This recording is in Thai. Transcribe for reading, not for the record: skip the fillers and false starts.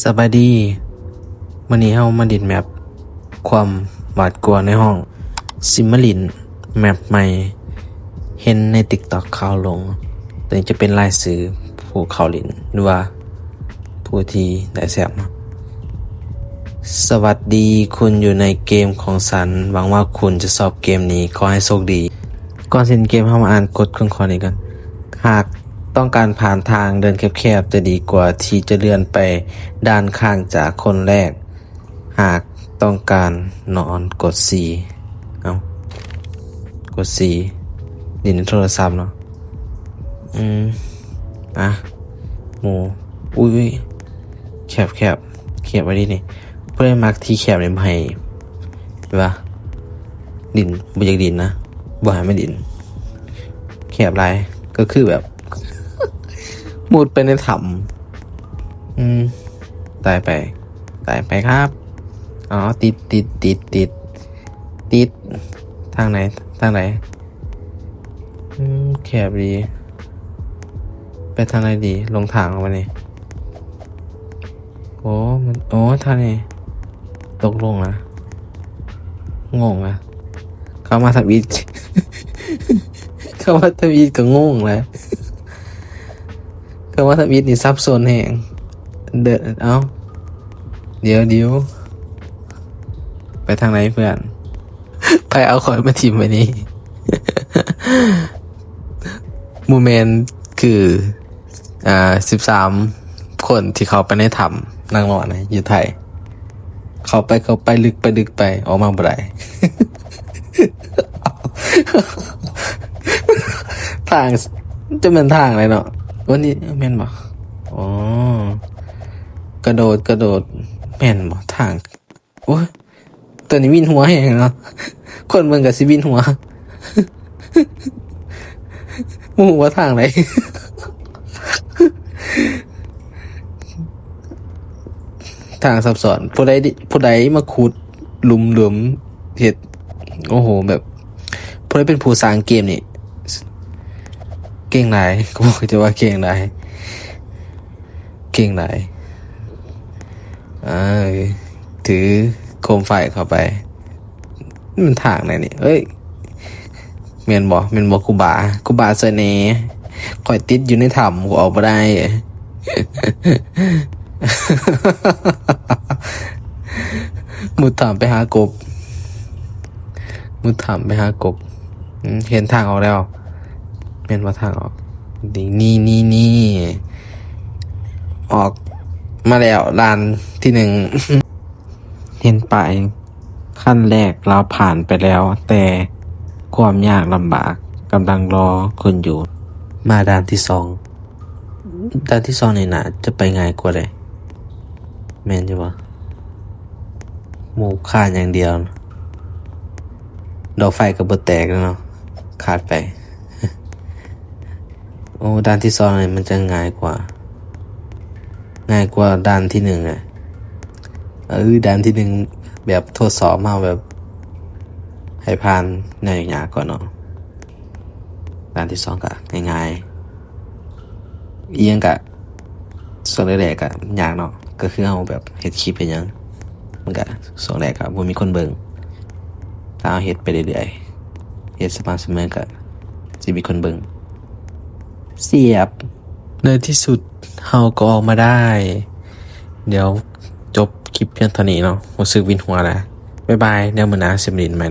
สบายดีมื้อนี้เฮามาดินแมปความหวาดกลัวในห้องซิมมาลินแมปใหม่เห็นใน TikTok ข่าวลงแต่จะเป็นรายชื่อผู้เข้าลินหรือว่าผู้ที่ได้แซ่บเนาะสวัสดีคุณอยู่ในเกมของฉันหวังว่าคุณจะชอบเกมนี้ขอให้โชคดีก่อนเล่นเกมเฮามาอ่านกฎข้อนี้กันหากต้องการผ่านทางเดินแคบๆจะดีกว่าที่จะเลื่อนไปด้านข้างจากคนแรกหากต้องการนอนกด C กด C ดินในโทรศัพท์เนาะหมูอุ้ยแคบไว้ดินี่เพื่อมักที่แคบในไพ่ใช่ปะดินบ่อยากดินนะบ่ให้ไม่ดินแคบไรก็คือแบบมุดไปในถ้ำตายไปครับอ๋อติดทางไหนแคบดีไปทางไหนดีลงทางออกมานี่ทางนี้ตกลงนะงงนะเข้ามาทำอีก เข้ามาทำอีกก็งงแล้วเข้ามาทำอีกนี่ซับซ้อนแห่งเดี๋ยวไปทางไหนเพื่อนไปเอาคอยมาทิมไปนี่ มูเมนต์คือ13คนที่เขาไปในถ้ำนั่งรอนะอยู่ไทยเขาไปลึกไปออกมาบ่ได้ ทางจะเป็นทางอะไรเนาะวันนี้แม่นบ่กระโดดแม่นบ่ทางโอ้ยตัวนี้วินหัวแห้งเนาะคนเบิ่งก็สิวินหัว มูว่าทางไหน ทางซับซ้อนผู้ใดมาขุดหลุมหลวมเฮ็ดโอ้โหแบบผู้ใดเป็นผู้สร้างเกมนี่เก่งหลายก็บอกจะว่าเก่งหลายถือโคมไฟเข้าไปมันทางไหนนี่เอ้ยแม่นบ่กูบาเสน่ห์ข่อยติดอยู่ในถ้ำกูออกบ่ได้ มุดถ้ำไปหากบเห็นทางออกแล้วแม่นว่าทางออกนี่ออกมาแล้วลานที่ 1 เห็นป้ายขั้นแรกเราผ่านไปแล้วแต่ความยากลำบากกำลังรอคนอยู่มาด่านที่ 2นี่นะจะไปง่ายกว่าเลยแม่นใช่ปะหมูขาดอย่างเดียวดอกไฟก็บ่แตกแล้วเนาะขาดไป ด่านที่ 2นี่มันจะง่ายกว่าด่านที่ 1อ่ะด่านที่ 1แบบทดสอบมาแบบให้ผ่านแนวยากก่อนเนาะด่านที่ 2ก็ง่ายๆอีหยังก็ส่วนแรกๆก็ยากเนาะก็คือเอาแบบเฮ็ดคลิปเป็นหยังมันก็ส่วนแรกก็บ่มีคนเบิ่งถ้าเอาเฮ็ดไปเรื่อยๆเฮ็ดสม่ำเสมอก็สิมีคนเบิ่งเสียบในที่สุดเฮาก็ออกมาได้ เดี๋ยวจบคลิปเพียงเท่านี้เนาะรู้สึกวินหัวแล้วบ๊ายบายเดี๋ยวมื้อหน้าสิมาเล่นใหม่